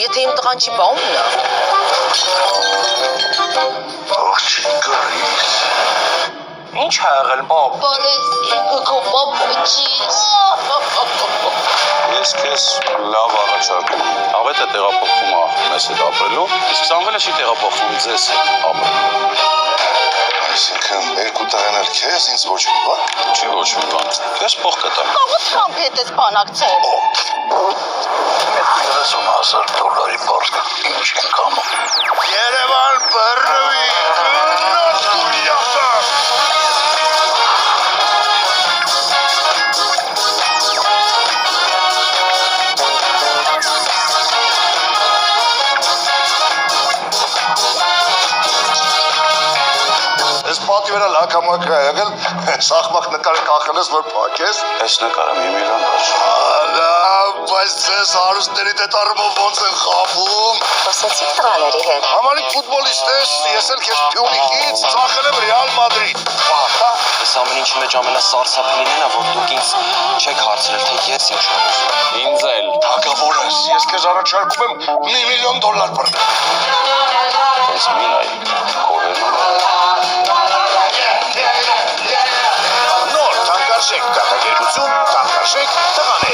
եթե իմ տղան չի բաումն է։ Աղջիկ գալիս։ Ինչ ա եղել, բաբ։ Բարես, քո պապուչիս։ Ես քեզ լավ առաջարկում եմ։ Ավետը տեղափոխվում է մեզ հետ ապրելու, իսկ Սամվելը չի տեղափոխվում ձեզ հետ ապրելու։ Այսինքն երկու տղանել քեզ ինձ ոչ մի բան։ Չի ոչ մի բան։ Քեզ փող կտամ։ Կողոց խամբ հետ ես բանակցել։ $30,000 բարձ ինչ են կամում։ Երևան բռնվի, գնաց դուրյասա։ Ես պատի վրա լակամակ է եղել, սաղմակ նկարը կախել ես, որ պակես։ Այս նկարը $1 միլիոն դրամ։ Բայց ձեզ հարուստների դետարումով ոնց են խապում։ Խոսեցիք տղաների հետ։ Համարիկ ֆուտբոլիստ ես, ես էլ քեզ Փյունիկից ծախել եմ Ռեալ Մադրիդ։ Ահա, Այս ամեն ինչի մեջ ամենասարսափելին է, որ դուք ինձ չեք հարցրել, թե ես ինչ եմ ուզում։ Ինձ էլ։ հակավոր ես, ես քեզ առաջարկում եմ $1 միլիոն բռնել։ Ես մի նայ։ Կորենում։ Նոր թանկարժեք կատակերգություն, թանկարժեք տղաները։